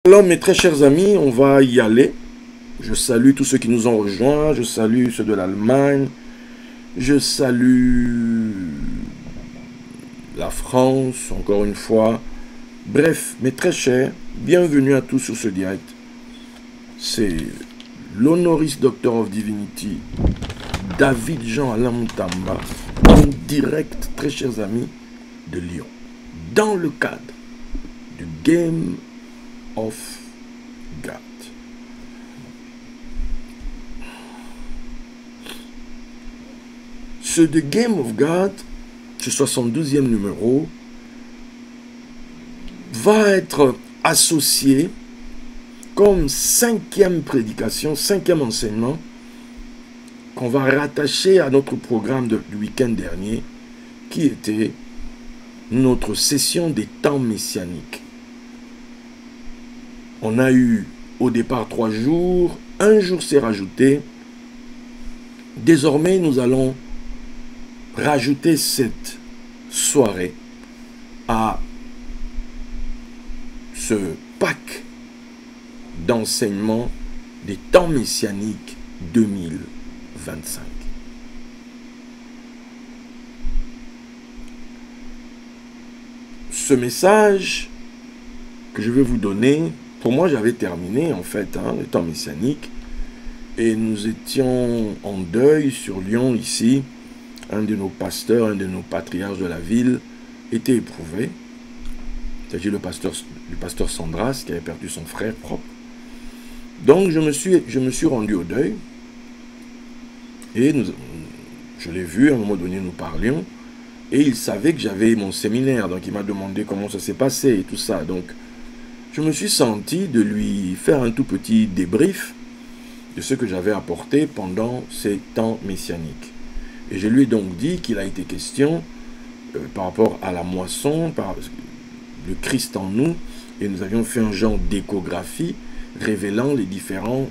Alors mes très chers amis, on va y aller. Je salue tous ceux qui nous ont rejoints, je salue ceux de l'Allemagne, je salue la France, encore une fois. Bref, mes très chers, bienvenue à tous sur ce direct. C'est l'Honoris Doctor of Divinity, David Jean Alain Moutamba, en direct, très chers amis, de Lyon, dans le cadre du Game of God. Ce The Game of God, ce 72e numéro, va être associé comme 5e prédication, 5e enseignement qu'on va rattacher à notre programme du week-end dernier, qui était notre session des temps messianiques. On a eu au départ 3 jours, un jour s'est rajouté. Désormais, nous allons rajouter cette soirée à ce pack d'enseignement des temps messianiques 2025. Ce message que je vais vous donner, pour moi j'avais terminé en fait les temps messianiques et nous étions en deuil sur Lyon ici. Un de nos pasteurs, un de nos patriarches de la ville était éprouvé. Il s'agit du pasteur Sandras qui avait perdu son frère propre. Donc je me suis rendu au deuil et je l'ai vu, à un moment donné nous parlions et il savait que j'avais mon séminaire, donc il m'a demandé comment ça s'est passé et tout ça. Donc je me suis senti de lui faire un tout petit débrief de ce que j'avais apporté pendant ces temps messianiques. Et je lui ai donc dit qu'il a été question par rapport à la moisson, par le Christ en nous, et nous avions fait un genre d'échographie révélant les différents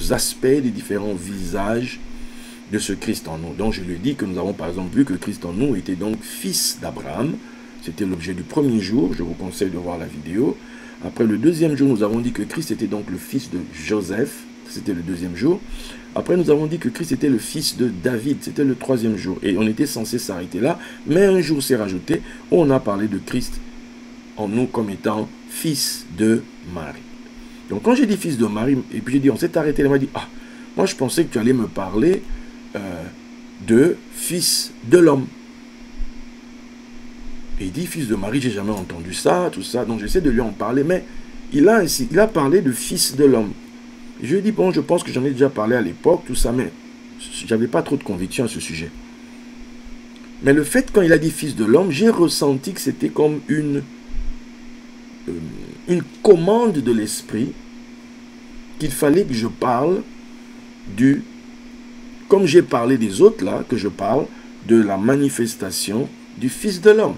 aspects, les différents visages de ce Christ en nous. Donc je lui ai dit que nous avons par exemple vu que Christ en nous était donc fils d'Abraham. C'était l'objet du premier jour, je vous conseille de voir la vidéo. Après le deuxième jour, nous avons dit que Christ était donc le fils de Joseph, c'était le deuxième jour. Après, nous avons dit que Christ était le fils de David, c'était le troisième jour. Et on était censé s'arrêter là, mais un jour s'est rajouté où on a parlé de Christ en nous comme étant fils de Marie. Donc quand j'ai dit fils de Marie, et puis j'ai dit on s'est arrêté là, il m'a dit ah, moi je pensais que tu allais me parler de fils de l'homme. Et il dit fils de Marie, j'ai jamais entendu ça, tout ça. Donc j'essaie de lui en parler, mais il a parlé de fils de l'homme. Je lui ai dit, bon, je pense que j'en ai déjà parlé à l'époque, tout ça, mais j'avais pas trop de conviction à ce sujet. Mais le fait, quand il a dit fils de l'homme, j'ai ressenti que c'était comme une commande de l'esprit, qu'il fallait que je parle comme j'ai parlé des autres là, que je parle de la manifestation du fils de l'homme.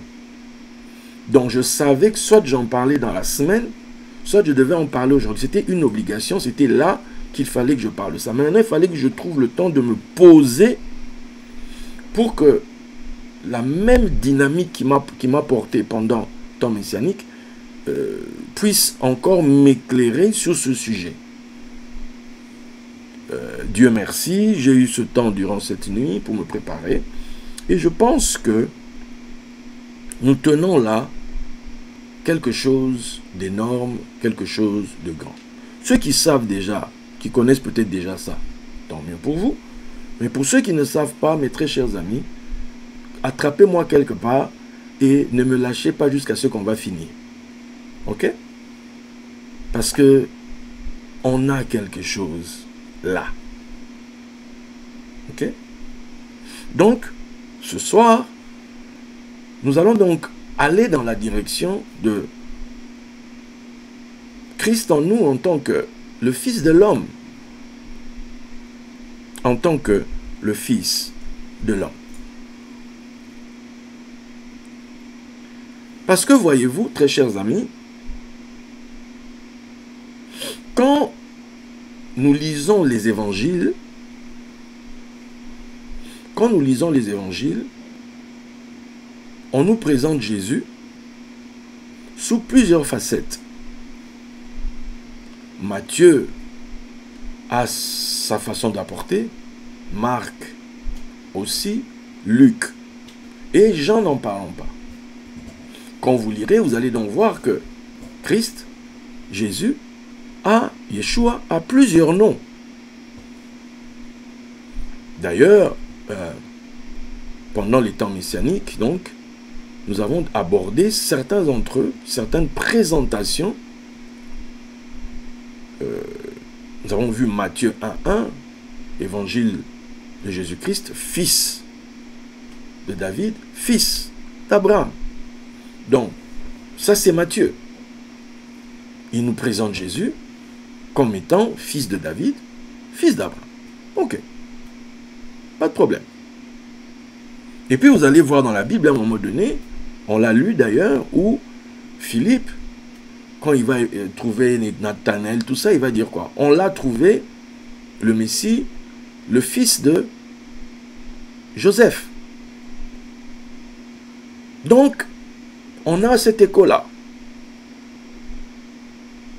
Donc je savais que soit j'en parlais dans la semaine, soit je devais en parler aujourd'hui. C'était une obligation, c'était là qu'il fallait que je parle de ça. Maintenant, il fallait que je trouve le temps de me poser pour que la même dynamique qui m'a porté pendant le temps messianique puisse encore m'éclairer sur ce sujet. Dieu merci, j'ai eu ce temps durant cette nuit pour me préparer. Et je pense que nous tenons là quelque chose d'énorme, quelque chose de grand. Ceux qui savent déjà, qui connaissent peut-être déjà ça, tant mieux pour vous. Mais pour ceux qui ne savent pas, mes très chers amis, attrapez-moi quelque part et ne me lâchez pas jusqu'à ce qu'on va finir. Ok? Parce que on a quelque chose là. Ok? Donc, ce soir, nous allons donc aller dans la direction de Christ en nous en tant que le Fils de l'homme, en tant que le Fils de l'homme. Parce que voyez-vous, très chers amis, quand nous lisons les évangiles, on nous présente Jésus sous plusieurs facettes. Matthieu a sa façon d'apporter, Marc aussi, Luc. Et Jean n'en parlons pas. Quand vous lirez, vous allez donc voir que Christ, Jésus, Yeshua, a plusieurs noms. D'ailleurs, pendant les temps messianiques, donc, nous avons abordé certains d'entre eux, certaines présentations. Nous avons vu Matthieu 1.1, évangile de Jésus-Christ, fils de David, fils d'Abraham. Donc, ça c'est Matthieu. Il nous présente Jésus comme étant fils de David, fils d'Abraham. Ok. Pas de problème. Et puis vous allez voir dans la Bible, à un moment donné, on l'a lu d'ailleurs, où Philippe, quand il va trouver Nathanaël, tout ça, il va dire quoi? On l'a trouvé, le Messie, le fils de Joseph. Donc, on a cet écho-là.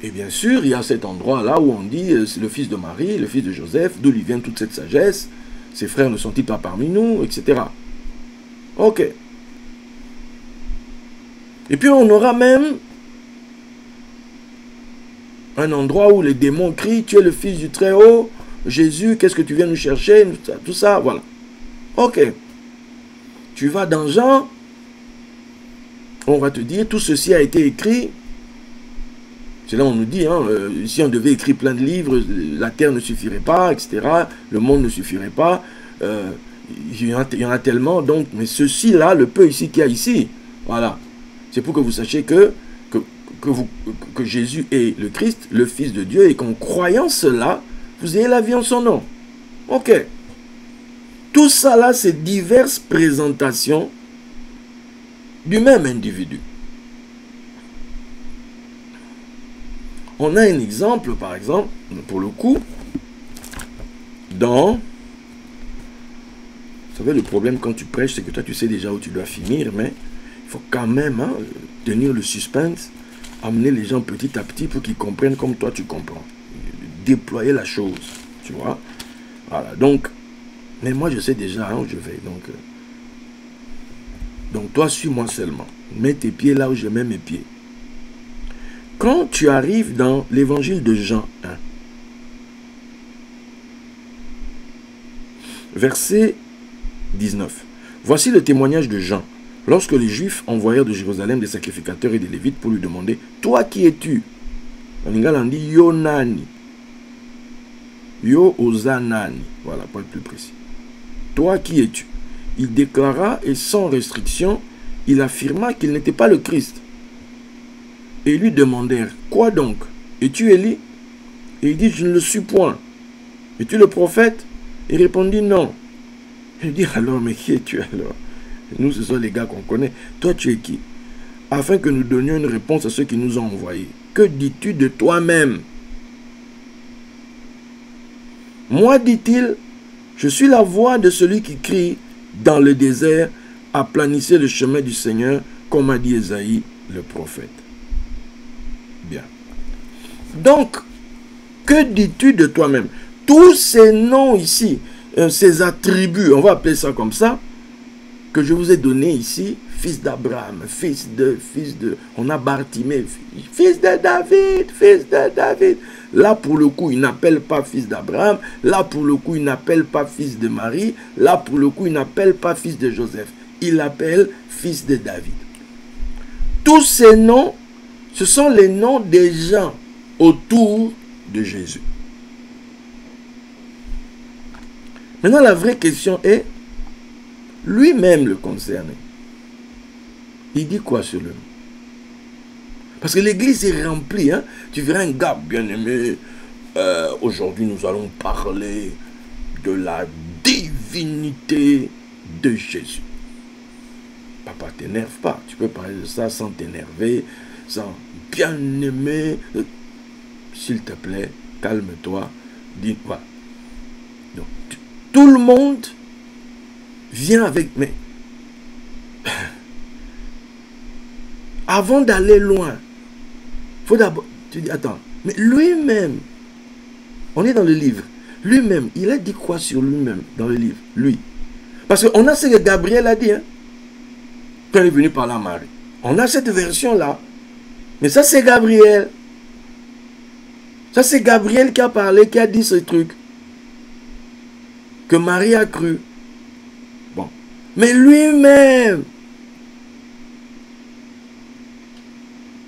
Et bien sûr, il y a cet endroit-là où on dit, c'est le fils de Marie, le fils de Joseph, d'où lui vient toute cette sagesse, ses frères ne sont-ils pas parmi nous, etc. Ok. Et puis on aura même un endroit où les démons crient, tu es le fils du Très-Haut, Jésus, qu'est-ce que tu viens nous chercher, tout ça, voilà. Ok. Tu vas dans Jean, on va te dire, tout ceci a été écrit. C'est là où on nous dit, si on devait écrire plein de livres, la terre ne suffirait pas, etc. Le monde ne suffirait pas. Il y en a tellement, donc, mais ceci-là, le peu ici qu'il y a ici, voilà. C'est pour que vous sachiez que Jésus est le Christ, le Fils de Dieu, et qu'en croyant cela, vous ayez la vie en son nom. Ok. Tout ça là, c'est diverses présentations du même individu. On a un exemple, par exemple, pour le coup, dans... Vous savez, le problème quand tu prêches, c'est que toi, tu sais déjà où tu dois finir, mais il faut quand même tenir le suspense, amener les gens petit à petit pour qu'ils comprennent comme toi, tu comprends. Déployer la chose, tu vois. Voilà, donc, mais moi, je sais déjà où je vais, donc toi, suis-moi seulement. Mets tes pieds là où je mets mes pieds. Quand tu arrives dans l'évangile de Jean 1, verset 19. Voici le témoignage de Jean. Lorsque les Juifs envoyèrent de Jérusalem des sacrificateurs et des Lévites pour lui demander, toi qui es-tu? En Lingala, on dit Yonani. Yo Ozanani. Voilà, pour être plus précis. Toi qui es-tu? Il déclara et sans restriction, il affirma qu'il n'était pas le Christ. Et ils lui demandèrent, quoi donc? Es-tu Élie? Et il dit, je ne le suis point. Es-tu le prophète? Il répondit, non. Il dit, alors, mais qui es-tu alors? Nous, ce sont les gars qu'on connaît. Toi, tu es qui? Afin que nous donnions une réponse à ceux qui nous ont envoyés. Que dis-tu de toi-même? Moi, dit-il, je suis la voix de celui qui crie dans le désert, aplanissez le chemin du Seigneur, comme a dit Ésaïe, le prophète. Bien. Donc, que dis-tu de toi-même? Tous ces noms ici, ces attributs, on va appeler ça comme ça, que je vous ai donné ici, fils d'Abraham, fils de, on a Bartimée, fils de David, fils de David. Là, pour le coup, il n'appelle pas fils d'Abraham. Là, pour le coup, il n'appelle pas fils de Marie. Là, pour le coup, il n'appelle pas fils de Joseph. Il appelle fils de David. Tous ces noms, ce sont les noms des gens autour de Jésus. Maintenant, la vraie question est, lui-même le concerné. Il dit quoi sur le nom? Parce que l'église est remplie. Hein? Tu verras un gars bien aimé. Aujourd'hui, nous allons parler de la divinité de Jésus. Papa, t'énerve pas. Tu peux parler de ça sans t'énerver, sans bien aimer. S'il te plaît, calme-toi. Dis-moi. Donc, tout le monde vient avec... Mais avant d'aller loin, faut d'abord... Tu dis, attends, Mais lui-même, on est dans le livre, lui-même, il a dit quoi sur lui-même dans le livre? Lui. Parce qu'on a ce que Gabriel a dit, hein, quand il est venu parler à Marie. On a cette version-là. Mais ça, c'est Gabriel. Ça, c'est Gabriel qui a parlé, qui a dit ce truc. Que Marie a cru. Bon. Mais lui-même,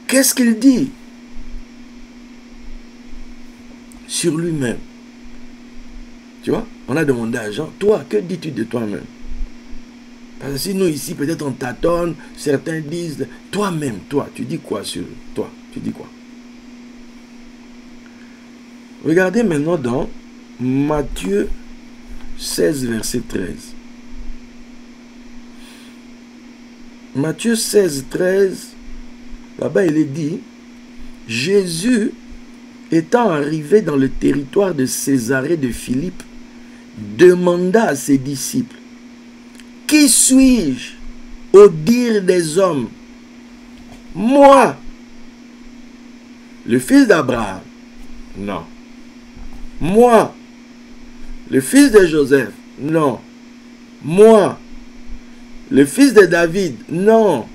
qu'est-ce qu'il dit sur lui-même? Tu vois, on a demandé à Jean, toi, que dis-tu de toi-même? Parce que si nous ici, peut-être on tâtonne, certains disent, toi-même, toi, tu dis quoi sur toi? Tu dis quoi? Regardez maintenant dans Matthieu 16, verset 13. Matthieu 16, 13, là-bas il est dit, Jésus étant arrivé dans le territoire de Césarée de Philippe, demanda à ses disciples, qui suis-je au dire des hommes? Moi, le fils d'Abraham? Non. Moi, le fils de Joseph? Non. Moi, le fils de David? Non.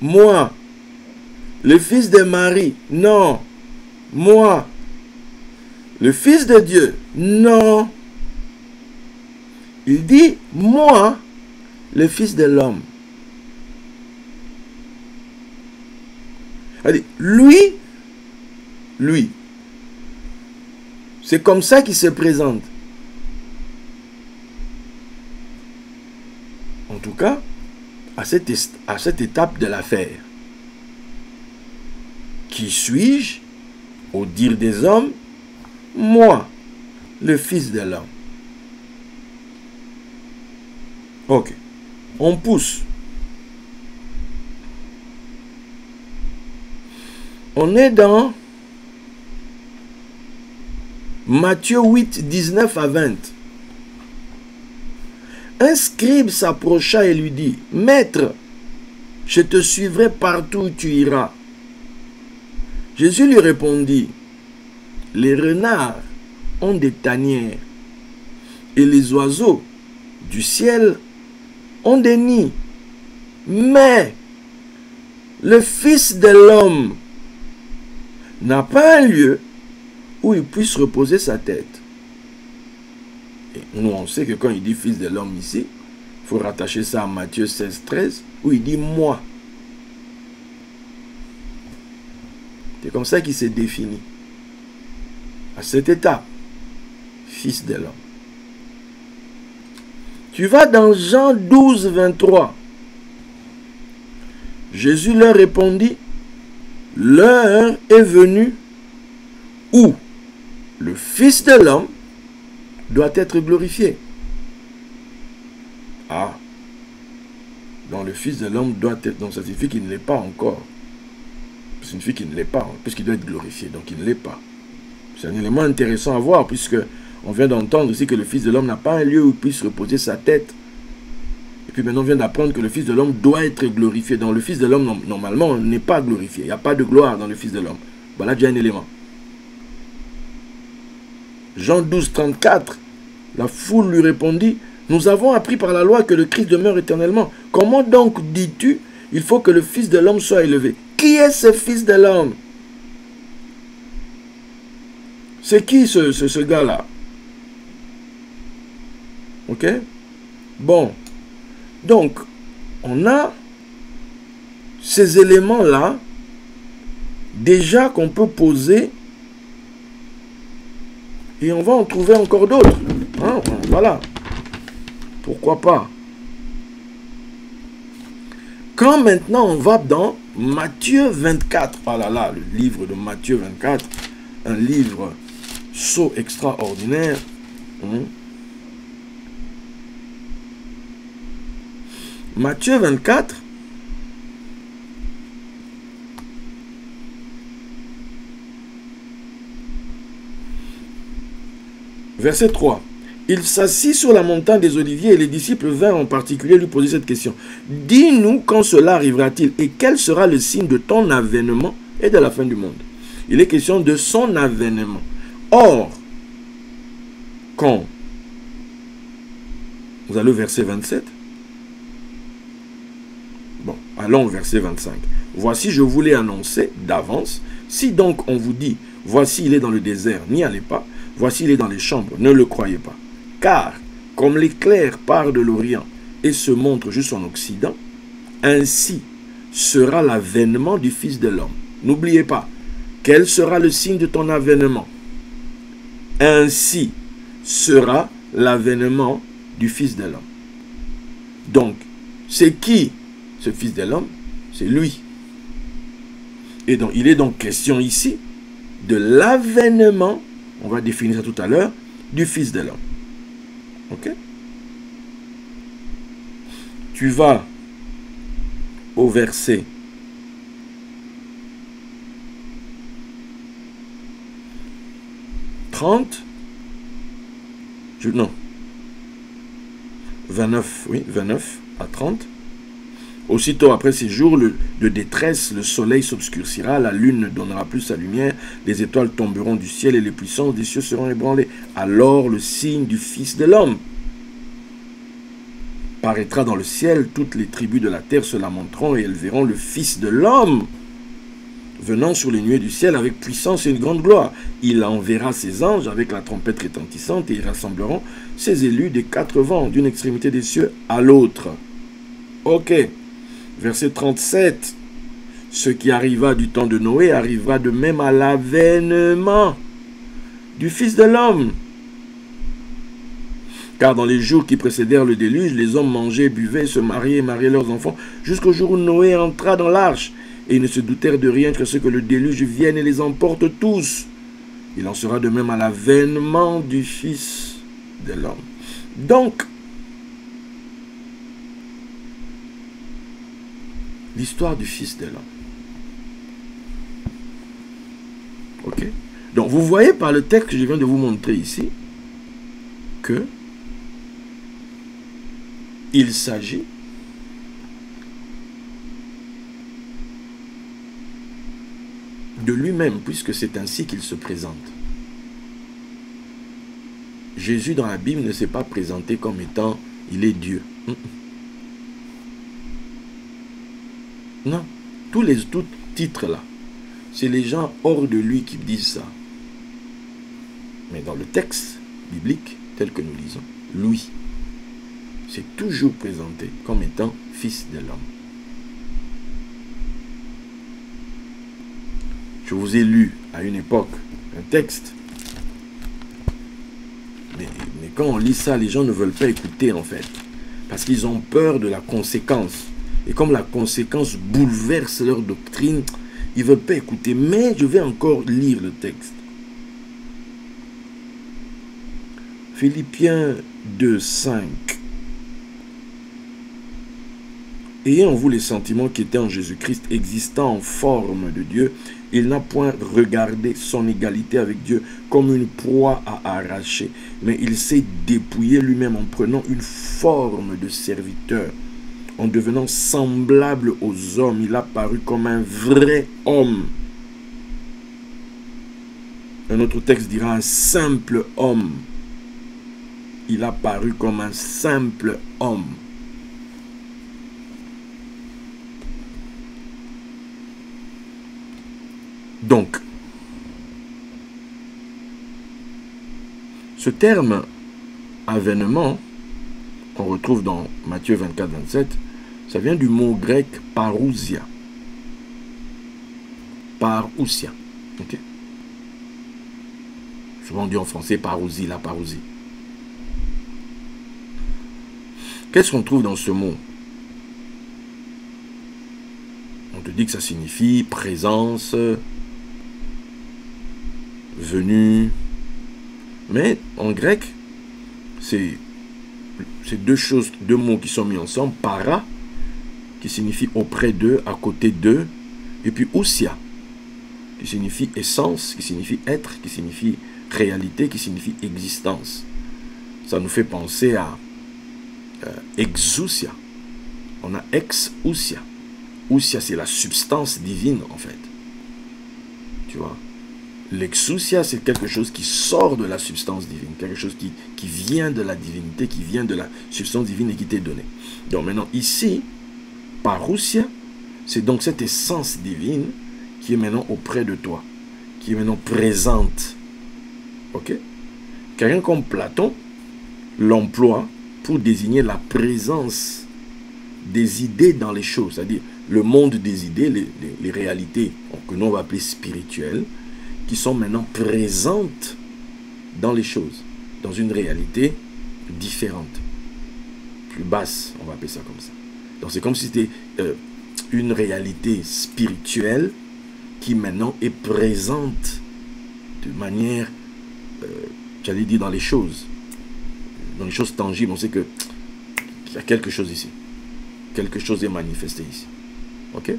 Moi, le fils de Marie? Non. Moi, le fils de Dieu? Non. Il dit, moi, le fils de l'homme. Lui, c'est comme ça qu'il se présente. En tout cas, à cette étape de l'affaire. Qui suis-je au dire des hommes? Moi, le fils de l'homme. Ok. On pousse. On est dans Matthieu 8, 19 à 20. Un scribe s'approcha et lui dit, « Maître, je te suivrai partout où tu iras. » Jésus lui répondit, « Les renards ont des tanières, et les oiseaux du ciel ont des nids, mais le Fils de l'homme n'a pas un lieu où il puisse reposer sa tête. » Et nous, on sait que quand il dit Fils de l'homme ici, il faut rattacher ça à Matthieu 16, 13, où il dit moi. C'est comme ça qu'il s'est défini. À cette étape, Fils de l'homme. Tu vas dans Jean 12, 23. Jésus leur répondit, l'heure est venue où le Fils de l'homme doit être glorifié. Ah. Donc le Fils de l'homme doit être... Donc ça signifie qu'il ne l'est pas encore. Ça signifie qu'il ne l'est pas, puisqu'il doit être glorifié. Donc il ne l'est pas. C'est un élément intéressant à voir, puisque on vient d'entendre aussi que le Fils de l'homme n'a pas un lieu où il puisse reposer sa tête. Et puis maintenant on vient d'apprendre que le Fils de l'homme doit être glorifié. Donc le Fils de l'homme, normalement, n'est pas glorifié. Il n'y a pas de gloire dans le Fils de l'homme. Voilà déjà un élément. Jean 12, 34, la foule lui répondit, « Nous avons appris par la loi que le Christ demeure éternellement. Comment donc dis-tu, il faut que le Fils de l'homme soit élevé? » Qui est ce Fils de l'homme? C'est qui ce gars-là? Ok? Bon. Donc, on a ces éléments-là déjà qu'on peut poser et on va en trouver encore d'autres. Hein? Voilà. Pourquoi pas? Quand maintenant on va dans Matthieu 24, oh là là, le livre de Matthieu 24, un livre so extraordinaire. Matthieu 24, verset 3. Il s'assit sur la montagne des Oliviers et les disciples vinrent en particulier lui poser cette question. Dis-nous quand cela arrivera-t-il et quel sera le signe de ton avènement et de la fin du monde? Il est question de son avènement. Or, quand vous allez au verset 27, bon, allons au verset 25. Voici, je vous l'ai annoncé d'avance. Si donc on vous dit, voici, il est dans le désert, n'y allez pas. Voici, il est dans les chambres, ne le croyez pas. Car, comme l'éclair part de l'Orient et se montre jusqu'en Occident, ainsi sera l'avènement du Fils de l'homme. N'oubliez pas, quel sera le signe de ton avènement? Ainsi sera l'avènement du Fils de l'homme. Donc, c'est qui ce Fils de l'homme? C'est lui. Et donc, il est donc question ici de l'avènement, on va définir ça tout à l'heure, du Fils de l'homme. Ok? Tu vas au verset 30, non, 29, oui, 29 à 30. Aussitôt après ces jours de détresse, le soleil s'obscurcira, la lune ne donnera plus sa lumière, les étoiles tomberont du ciel et les puissances des cieux seront ébranlées. Alors le signe du Fils de l'homme paraîtra dans le ciel, toutes les tribus de la terre se lamenteront et elles verront le Fils de l'homme venant sur les nuées du ciel avec puissance et une grande gloire. Il enverra ses anges avec la trompette retentissante et ils rassembleront ses élus des quatre vents, d'une extrémité des cieux à l'autre. Ok. Verset 37. Ce qui arriva du temps de Noé arrivera de même à l'avènement du Fils de l'homme. Car dans les jours qui précédèrent le déluge, les hommes mangeaient, buvaient, se mariaient et mariaient leurs enfants, jusqu'au jour où Noé entra dans l'arche. Et ils ne se doutèrent de rien que ce que le déluge vienne et les emporte tous. Il en sera de même à l'avènement du Fils de l'homme. Donc, l'histoire du Fils de l'homme. Ok? Donc, vous voyez par le texte que je viens de vous montrer ici que il s'agit de lui-même, puisque c'est ainsi qu'il se présente. Jésus dans la Bible ne s'est pas présenté comme étant il est Dieu. Non, tous titres là, c'est les gens hors de lui qui disent ça. Mais dans le texte biblique tel que nous lisons, lui s'est toujours présenté comme étant Fils de l'homme. Je vous ai lu à une époque un texte, mais quand on lit ça, les gens ne veulent pas écouter en fait, parce qu'ils ont peur de la conséquence. Et comme la conséquence bouleverse leur doctrine, ils ne veulent pas écouter. Mais je vais encore lire le texte. Philippiens 2, 5. Ayez en vous les sentiments qui étaient en Jésus-Christ, existant en forme de Dieu, il n'a point regardé son égalité avec Dieu comme une proie à arracher, mais il s'est dépouillé lui-même en prenant une forme de serviteur. En devenant semblable aux hommes, il a paru comme un vrai homme. Un autre texte dira un simple homme. Il a paru comme un simple homme. Donc, ce terme avènement, qu'on retrouve dans Matthieu 24, 27, ça vient du mot grec parousia. Parousia. Ok? Souvent on dit en français parousie, la parousie. Qu'est-ce qu'on trouve dans ce mot? On te dit que ça signifie présence, venue. Mais en grec, c'est deux mots qui sont mis ensemble. Para, qui signifie auprès d'eux, à côté d'eux, et puis ousia, qui signifie essence, qui signifie être, qui signifie réalité, qui signifie existence. Ça nous fait penser à exousia. On a ex-ousia. Ousia, c'est la substance divine, en fait. Tu vois? L'exousia, c'est quelque chose qui sort de la substance divine, quelque chose qui vient de la divinité, qui vient de la substance divine et qui t'est donné. Donc maintenant, ici, parousia, c'est donc cette essence divine qui est maintenant auprès de toi, qui est maintenant présente. Ok? Quelqu'un comme Platon l'emploie pour désigner la présence des idées dans les choses, c'est-à-dire le monde des idées, les réalités que nous on va appeler spirituelles, qui sont maintenant présentes dans les choses, dans une réalité différente, plus basse, on va appeler ça comme ça. Donc c'est comme si c'était une réalité spirituelle qui maintenant est présente de manière, j'allais dire, dans les choses tangibles. On sait qu'il y a quelque chose ici. Quelque chose est manifesté ici. Ok?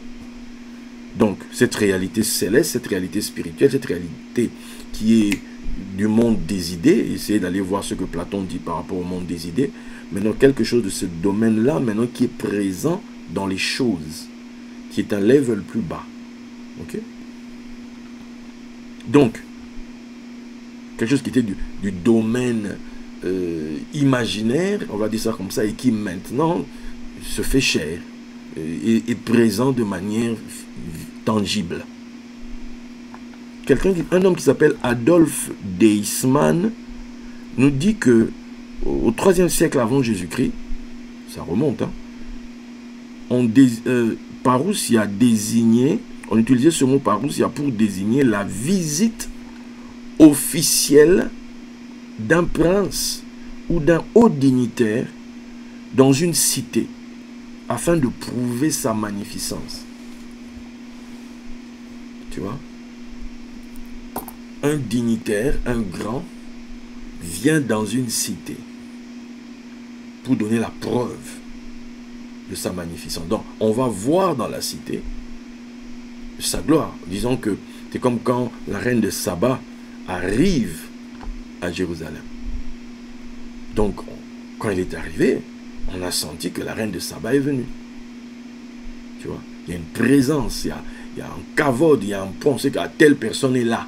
Donc, cette réalité céleste, cette réalité spirituelle, cette réalité qui est du monde des idées, essayez d'aller voir ce que Platon dit par rapport au monde des idées, maintenant quelque chose de ce domaine-là, maintenant qui est présent dans les choses, qui est un level plus bas. Ok? Donc, quelque chose qui était du domaine imaginaire, on va dire ça comme ça, et qui maintenant se fait chair, est présent de manière tangible. Un homme qui s'appelle Adolphe Deisman nous dit que au IIIe siècle avant Jésus-Christ, ça remonte, hein, parousia désigné, on utilisait ce mot parousia pour désigner la visite officielle d'un prince ou d'un haut dignitaire dans une cité afin de prouver sa magnificence. Tu vois? Un dignitaire, un grand, vient dans une cité pour donner la preuve de sa magnificence. Donc, on va voir dans la cité sa gloire. Disons que c'est comme quand la reine de Saba arrive à Jérusalem. Donc, quand elle est arrivée, on a senti que la reine de Saba est venue. Tu vois, il y a une présence, il y a un kavod, il y a un pont, c'est que telle personne est là.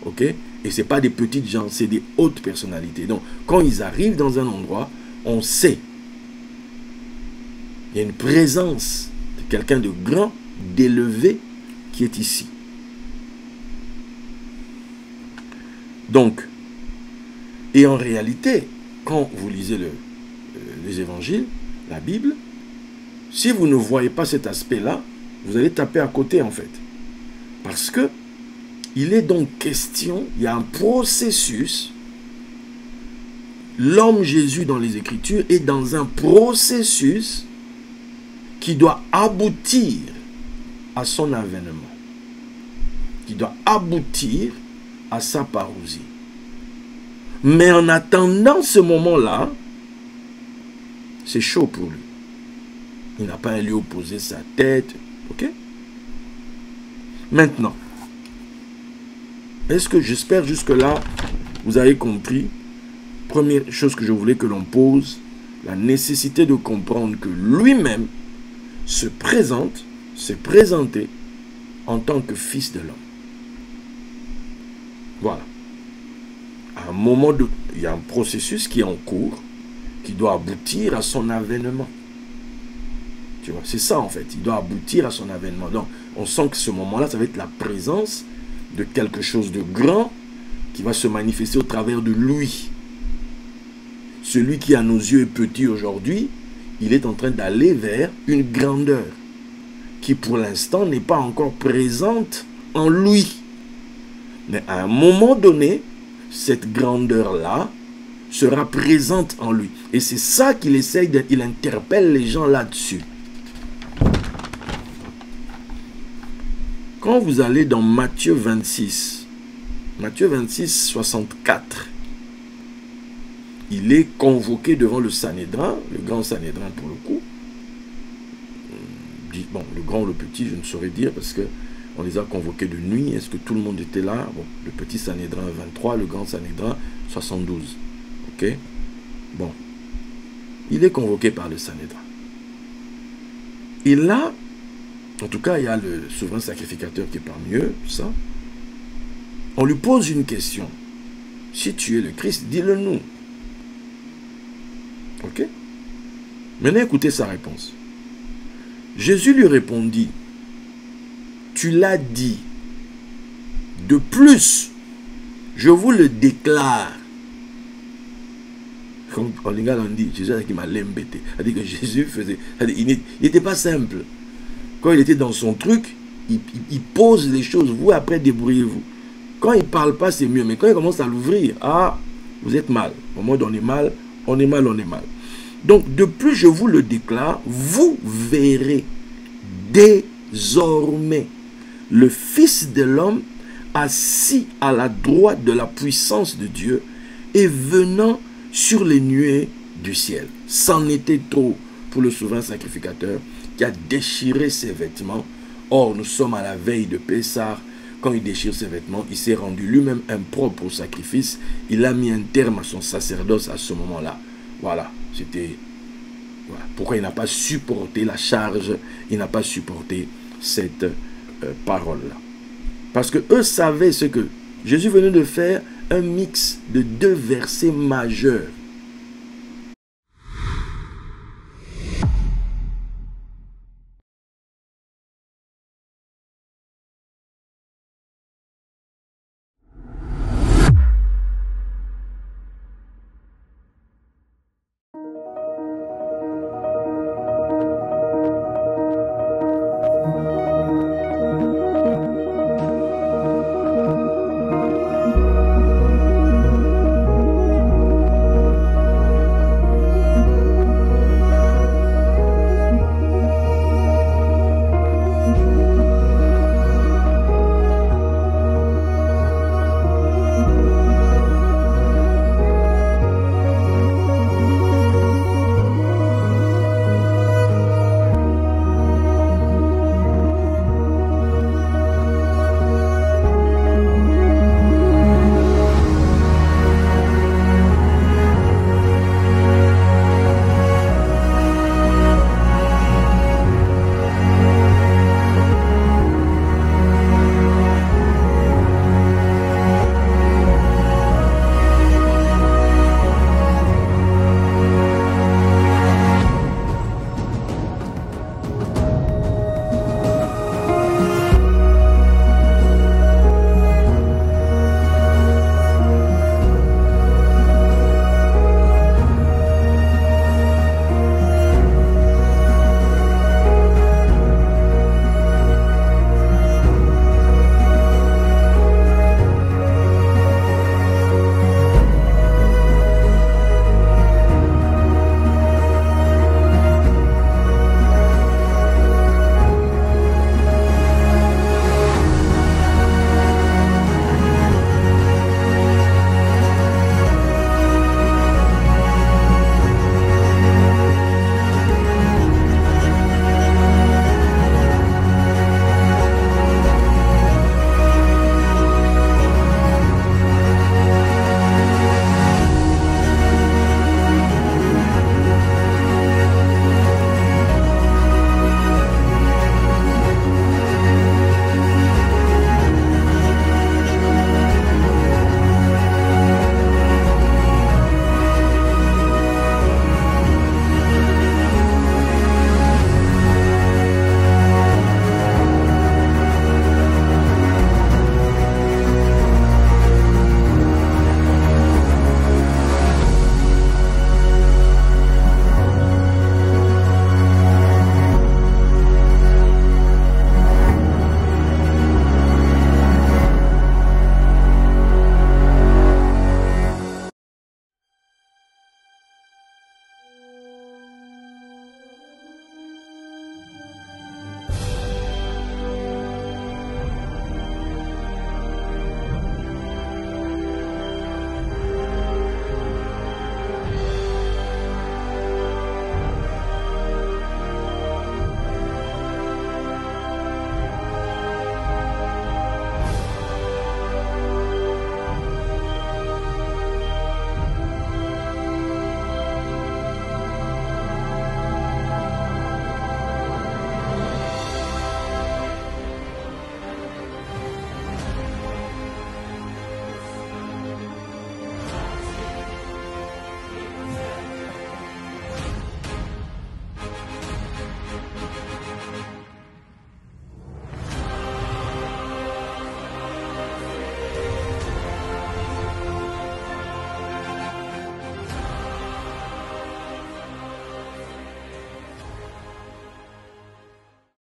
Ok? Et ce n'est pas des petites gens, c'est des hautes personnalités. Donc, quand ils arrivent dans un endroit, on sait. Il y a une présence de quelqu'un de grand, d'élevé, qui est ici. Donc, et en réalité, quand vous lisez les évangiles, la Bible, si vous ne voyez pas cet aspect-là, vous allez taper à côté en fait. Parce que il est donc question, il y a un processus, l'homme Jésus dans les Écritures est dans un processus qui doit aboutir à son avènement, qui doit aboutir à sa parousie. Mais en attendant ce moment-là, c'est chaud pour lui. Il n'a pas à lui opposer sa tête. Ok? Maintenant, est-ce que j'espère jusque-là, vous avez compris? Première chose que je voulais que l'on pose, la nécessité de comprendre que lui-même s'est présenté en tant que fils de l'homme. Voilà. À un moment il y a un processus qui est en cours, qui doit aboutir à son avènement. Tu vois, c'est ça en fait, il doit aboutir à son avènement. Donc, on sent que ce moment-là, ça va être la présence de quelque chose de grand qui va se manifester au travers de lui. Celui qui à nos yeux est petit aujourd'hui, il est en train d'aller vers une grandeur qui pour l'instant n'est pas encore présente en lui. Mais à un moment donné, cette grandeur-là sera présente en lui. Et c'est ça qu'il essaye, il interpelle les gens là-dessus. Quand vous allez dans Matthieu 26, 64, il est convoqué devant le Sanhédrin, le grand Sanhédrin pour le coup. Bon, le grand ou le petit, je ne saurais dire parce que on les a convoqués de nuit. Est-ce que tout le monde était là? Bon, le petit Sanhédrin 23, le grand Sanhédrin 72. Ok? Bon. Il est convoqué par le Sanhédrin. Et là, en tout cas, il y a le souverain sacrificateur qui est parmi eux, tout ça. On lui pose une question. Si tu es le Christ, dis-le nous. Ok? Maintenant, écoutez sa réponse. Jésus lui répondit, tu l'as dit. De plus, je vous le déclare. Comme les gars l'ont dit, Jésus a dit qu'il m'a l'embêté. Il a dit que Jésus faisait... Il n'était pas simple. Quand il était dans son truc, il pose les choses. Vous, après, débrouillez-vous. Quand il ne parle pas, c'est mieux. Mais quand il commence à l'ouvrir, ah, vous êtes mal. Au moins, on est mal, on est mal, on est mal. Donc, de plus, je vous le déclare, vous verrez désormais le Fils de l'homme assis à la droite de la puissance de Dieu et venant sur les nuées du ciel. C'en était trop pour le souverain sacrificateur qui a déchiré ses vêtements. Or, nous sommes à la veille de Pessah. Quand il déchire ses vêtements, il s'est rendu lui-même impropre au sacrifice. Il a mis un terme à son sacerdoce à ce moment-là. Voilà, c'était... Voilà. Pourquoi il n'a pas supporté la charge, il n'a pas supporté cette parole-là. Parce que eux savaient ce que Jésus venait de faire, un mix de deux versets majeurs.